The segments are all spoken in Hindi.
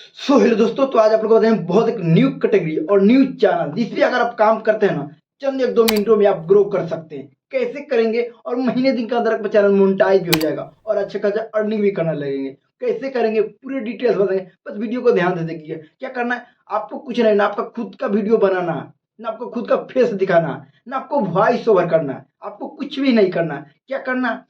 हेलो दोस्तों, तो आज आप लोग को बताएं बहुत एक न्यू कैटेगरी और न्यू चैनल जिसपे अगर आप काम करते हैं ना, चंद एक दो मिनटों में आप ग्रो कर सकते हैं। कैसे करेंगे और महीने दिन के अंदर आपका चैनल मोनेटाइज भी हो जाएगा और अच्छा खासा अर्निंग भी करने लगेंगे। कैसे करेंगे पूरे डिटेल्स बताएंगे, बस वीडियो को ध्यान से देखिए। क्या करना है आपको, कुछ नहीं ना, आपका खुद का वीडियो बनाना है, ना आपको खुद का फेस दिखाना है, ना आपको वॉइस ओवर करना है, आपको कुछ भी नहीं करना है। क्या करना है,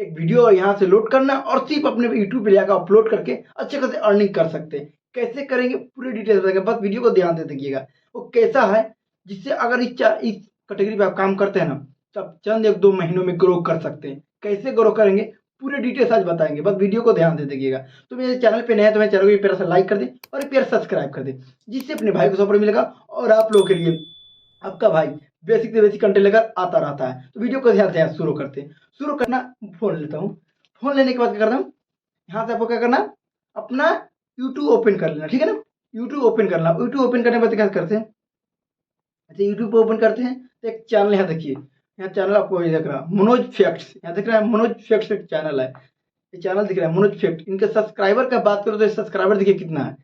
एक वीडियो यहाँ से लोड करना और सिर्फ अपने यूट्यूब पे जाकर अपलोड करके अच्छे खासे अर्निंग कर सकते हैं। कैसे करेंगे पूरी डिटेल्स बताएंगे, बस वीडियो को ध्यान से देखिएगा। वो कैसा है जिससे अगर इस कैटेगरी पे आप काम करते हैं ना, तब चंद एक दो महीनों में ग्रो कर सकते हैं। कैसे ग्रो करेंगे पूरे डिटेल्स आज बताएंगे, बस वीडियो को ध्यान से देखिएगा। तो मेरे चैनल पे नए हैं तो मेरे चैनल को प्यारा सा लाइक कर दें और एक प्यारा सब्सक्राइब कर दें, जिससे अपने भाई को सपोर्ट मिलेगा और आप लोगों के लिए आपका भाई बेसिक से बेसिक कंटेंट लेकर आता रहता है। तो वीडियो को ध्यान से शुरू करते हैं। शुरू करना, फोन लेता हूँ। फोन लेने के बाद क्या करना हूँ, यहाँ से आपको क्या करना, अपना यूट्यूब ओपन कर लेना, ठीक है ना। यूट्यूब ओपन करना, यूट्यूब ओपन करने के बाद क्या करते हैं, अच्छा यूट्यूब ओपन करते हैं तो एक चैनल यहाँ देखिए, यहाँ चैनल आपको ये दिख रहा है मनोज फैक्ट्स, यहाँ दिख रहा है मनोज फैक्ट्स एक चैनल है। ये चैनल दिख रहा है मनोज फैक्ट। इनके सब्सक्राइबर का बात करो तो सब्सक्राइबर देखिए कितना है,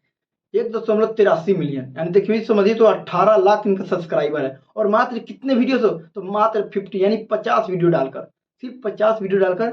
1.83 मिलियन, यानी देखिए समझिए तो 18 लाख इनका सब्सक्राइबर है। और मात्र कितने वीडियो तो मात्र 50 यानी 50 वीडियो डालकर, सिर्फ 50 वीडियो डालकर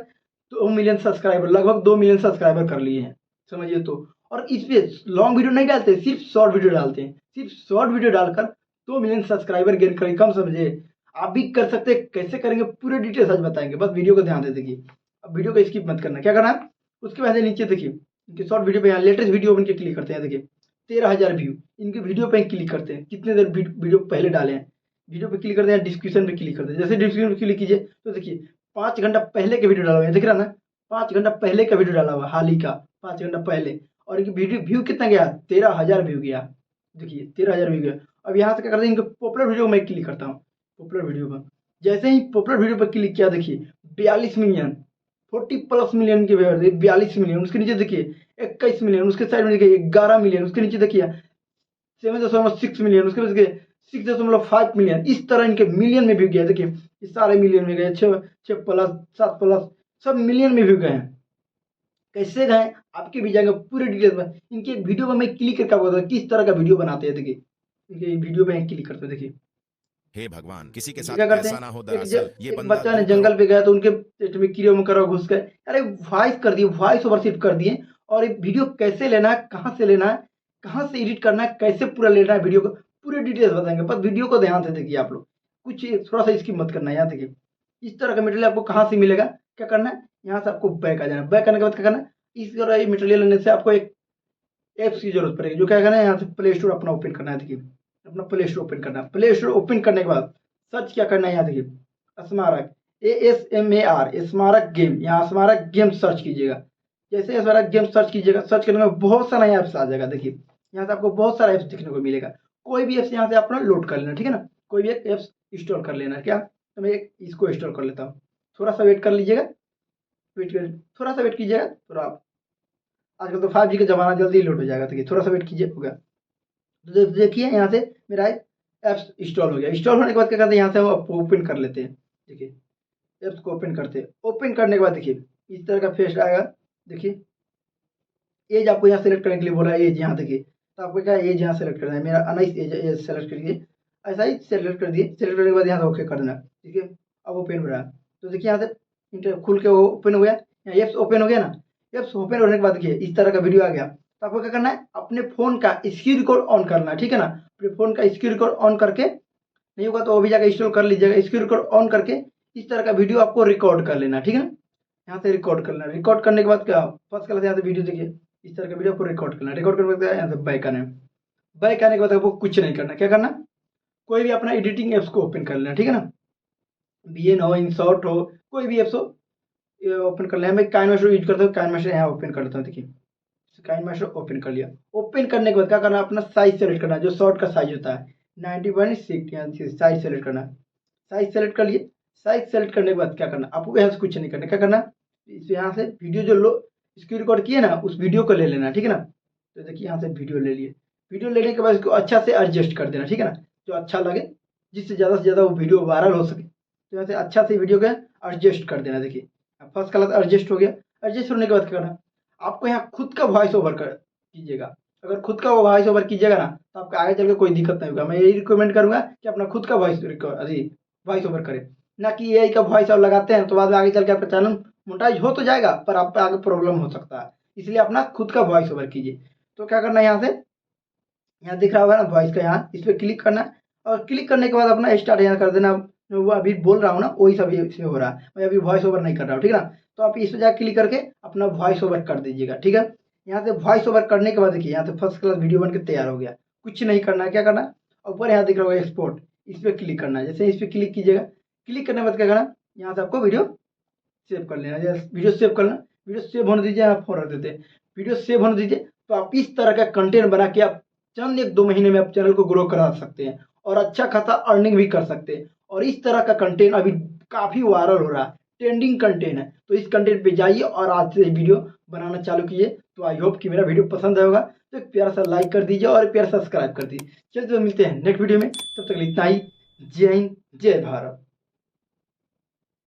2 मिलियन सब्सक्राइबर, लगभग 2 मिलियन सब्सक्राइबर कर लिए हैं, समझिए तो। और इस पे लॉन्ग वीडियो नहीं डालते, सिर्फ शॉर्ट वीडियो डालते हैं। सिर्फ शॉर्ट वीडियो डालकर 2 मिलियन सब्सक्राइबर गेन करें, कम समझिए। आप भी कर सकते हैं। कैसे करेंगे पूरे डिटेल्स आज बताएंगे, बस वीडियो को ध्यान से देखिए। अब वीडियो को स्किप मत करना। क्या करना है, उसके बाद नीचे देखिए इनके शॉर्ट वीडियो पे, यहाँ लेटेस्ट वीडियो बन के क्लिक करते हैं। देखिए 13,000 व्यू इनके वीडियो पे क्लिक करते हैं, कितने देर वीडियो पहले डाले हैं। वीडियो पे क्लिक करते हैं, डिस्क्रिप्शन पे क्लिक करते हैं। जैसे डिस्क्रिप्शन पे क्लिक कीजिए तो देखिए 5 घंटा पहले के वीडियो डाला हुआ है, दिख रहा है ना। 5 घंटा पहले का वीडियो डाला हुआ है, हाल ही का 5 घंटा पहले। और इनकी वीडियो व्यू कितना गया, 13,000 व्यू गया। देखिए 13,000 व्यू गया। अब यहाँ से क्या करते हैं, इनके पॉपुलर वीडियो को मैं क्लिक करता हूँ। पॉपुलर वीडियो पर जैसे ही पॉपुलर वीडियो पर क्लिक किया, देखिए 42 मिलियन, 40+ मिलियन के व्यूअर, 42 मिलियन। उसके नीचे देखिए 21 मिलियन, उसके साइड में देखिए 11 मिलियन, उसके नीचे देखिए 7.6 मिलियन, उसके बाद देखिए 6.5 मिलियन। इस तरह इनके मिलियन में व्यू गया। देखिए ये सारे मिलियन में गए, 6+ 7+ सब मिलियन में व्यू गए हैं। कैसे गए आपके भी जाएंगे पूरे डिटेल्स में। इनके वीडियो को मैं क्लिक करके आपको बताऊं किस तरह का वीडियो बनाते हैं। देखिए इनके वीडियो पे क्लिक करते हैं। देखिए हे भगवान, किसी के ये क्या साथ करते ऐसा हैं, ना हो। एक दरअसल ये एक बंदा बच्चा ने 2 करोड़ जंगल पे गया तो उनके पेट में कीड़े मकोड़ा घुस गए। अरे वॉइस कर दिए, वॉइस ओवर शिफ्ट कर दिए। और ये वीडियो कैसे लेना है, कहाँ से लेना है, कहाँ से एडिट करना है, कैसे पूरा लेना है वीडियो को, पूरे डिटेल्स बताएंगे। बस वीडियो को ध्यान से देखिए आप लोग, कुछ थोड़ा सा स्किप मत करना है। यहाँ देखिए इस तरह का मटेरियल आपको कहाँ से मिलेगा। क्या करना है, यहाँ से आपको बैक आ जाना है। बैक करने के बाद क्या करना है, इस तरह मटेरियल लेने से आपको एक ऐप्स की जरूरत पड़ेगी। जो क्या करना है, यहाँ से प्ले स्टोर अपना ओपन करना है। देखिए अपना प्ले स्टोर ओपन करना है। प्ले स्टोर ओपन करने के बाद सर्च क्या करना है, यहाँ देखिए स्मारक, ASMAR स्मारक गेम, यहाँ स्मारक गेम सर्च कीजिएगा। जैसे स्मारक गेम सर्च कीजिएगा, सर्च करने में बहुत सारा ऐप्स आ जाएगा। देखिए यहाँ से आपको बहुत सारा ऐप्स देखने को मिलेगा। कोई भी ऐप्स यहाँ से अपना लोड कर लेना, ठीक है ना। कोई भी एक ऐप्स इंस्टॉल कर लेना। क्या, तो मैं एक इसको इंस्टॉल कर लेता हूँ। थोड़ा सा वेट कर लीजिएगा, वेट कर, थोड़ा सा वेट कीजिएगा थोड़ा। आजकल तो 5G का जमाना, जल्दी लोड हो जाएगा। देखिए थोड़ा सा वेट कीजिए, हो गया। तो देखिए यहाँ से मेरा ऐप्स इंस्टॉल हो गया। इंस्टॉल होने के बाद क्या करते हैं, यहाँ से हम ओपन कर लेते हैं। देखिए ऐप्स को ओपन करते हैं। ओपन करने के बाद देखिए इस तरह का फेस आएगा। देखिए एज आपको यहाँ सेलेक्ट करने के लिए बोला है, एज यहाँ देखिए। तो आपको क्या एज यहाँ सेलेक्ट करना है, मेरा 19 एज सेलेक्ट करिए। ऐसा ही सेलेक्ट कर दिए। सेलेक्ट करने के बाद यहाँ से ओके कर देना। ठीक है, अब ओपन हो रहा है। तो देखिए यहाँ से इंटर खुल के ओपन हो गया, यहाँ एप्स ओपन हो गया ना। एप्स ओपन होने के बाद देखिए इस तरह का वीडियो आ गया। तो आपको क्या करना है, अपने फोन का स्क्रीन रिकॉर्ड ऑन करना है, ठीक है ना। अपने फोन का स्क्रीन रिकॉर्ड ऑन करके, नहीं होगा तो वो भी जाकर इंस्टॉल कर लीजिएगा। स्क्रीन रिकॉर्ड ऑन करके इस तरह का वीडियो आपको रिकॉर्ड कर लेना, ठीक है ना। यहाँ से रिकॉर्ड करना। रिकॉर्ड करने के बाद क्या, फर्स्ट क्लास यहाँ से वीडियो देखिए, इस तरह का वीडियो आपको रिकॉर्ड करना। रिकॉर्ड करने के बाद यहाँ से बैक आना है। बैक आने के बाद आपको कुछ नहीं करना। क्या करना, कोई भी अपना एडिटिंग एप्स को ओपन कर लेना, ठीक है ना। VN हो, InShot हो, कोई भी एप्स हो ओपन कर लेना। मैं काइनमास्टर यूज करता हूँ, काइनमास्टर यहाँ ओपन कर लेता हूँ। देखिए काइनमास्टर ओपन कर लिया। ओपन करने के बाद क्या करना, अपना साइज सेलेक्ट करना, जो शॉर्ट का साइज होता है 90/6, यहाँ से साइज सेलेक्ट करना। साइज सेलेक्ट कर लिए। साइज सेलेक्ट करने के बाद क्या करना, आपको यहाँ से कुछ नहीं करना। क्या करना, यहाँ से वीडियो जो लो स्क्रीन रिकॉर्ड किए ना, उस वीडियो को ले लेना, ठीक है ना। तो देखिए यहाँ से वीडियो ले लिए। वीडियो लेने के बाद इसको अच्छा से एडजस्ट कर देना, ठीक है ना। जो अच्छा लगे, जिससे ज़्यादा से ज़्यादा वो वीडियो वायरल हो सके, तो यहाँ से अच्छा से वीडियो का एडजस्ट कर देना। देखिए फर्स्ट क्लास एडजस्ट हो गया। एडजस्ट होने के बाद क्या करना, आपको यहाँ खुद का वॉइस ओवर कर कीजिएगा। अगर खुद का वो वॉइस ओवर कीजिएगा ना तो आपको आगे चल के कोई दिक्कत नहीं होगा। मैं यही रिकमेंड करूंगा कि अपना खुद का वॉइस ओवर करें, ना कि एआई का वॉइस ओवर लगाते हैं तो बाद में आगे चल के आपका चैनल मोनेटाइज हो तो जाएगा पर आप पे आगे प्रॉब्लम हो सकता है। इसलिए अपना खुद का वॉइस ओवर कीजिए। तो क्या करना है, यहाँ दिख रहा होगा ना वॉइस का, यहाँ इस पर क्लिक करना है और क्लिक करने के बाद अपना स्टार्ट यहाँ कर देना। वो अभी बोल रहा हूँ ना वही सब इसमें हो रहा है, मैं अभी वॉइस ओवर नहीं कर रहा हूँ, ठीक है ना। तो आप इस पर जाकर क्लिक करके अपना वॉइस ओवर कर दीजिएगा, ठीक है। यहाँ से वॉइस ओवर करने के बाद देखिए यहाँ से फर्स्ट क्लास वीडियो बन के तैयार हो गया। कुछ नहीं करना है, क्या करना है, ऊपर यहाँ दिख रहा होगा एक्सपोर्ट, इस पर क्लिक करना है। जैसे इस पर क्लिक कीजिएगा, क्लिक करने के बाद क्या करना, यहाँ से आपको वीडियो सेव कर लेना। जैसे वीडियो सेव करना, वीडियो सेव होने दीजिए, आप फोन रख देते हैं, वीडियो सेव होने दीजिए। तो आप इस तरह का कंटेंट बना के आप चंद 1-2 महीने में आप चैनल को ग्रो करा सकते हैं और अच्छा खासा अर्निंग भी कर सकते हैं। और इस तरह का कंटेंट अभी काफ़ी वायरल हो रहा है, ट्रेंडिंग कंटेंट है। तो इस कंटेंट पे जाइए और आज से वीडियो बनाना चालू कीजिए। तो आई होप कि मेरा वीडियो पसंद आएगा, तो एक प्यारा सा लाइक कर दीजिए और एक प्यारा सब्सक्राइब कर दीजिए। चलिए तो मिलते हैं नेक्स्ट वीडियो में, तब तक के लिए इतना ही। जय हिंद, जय भारत।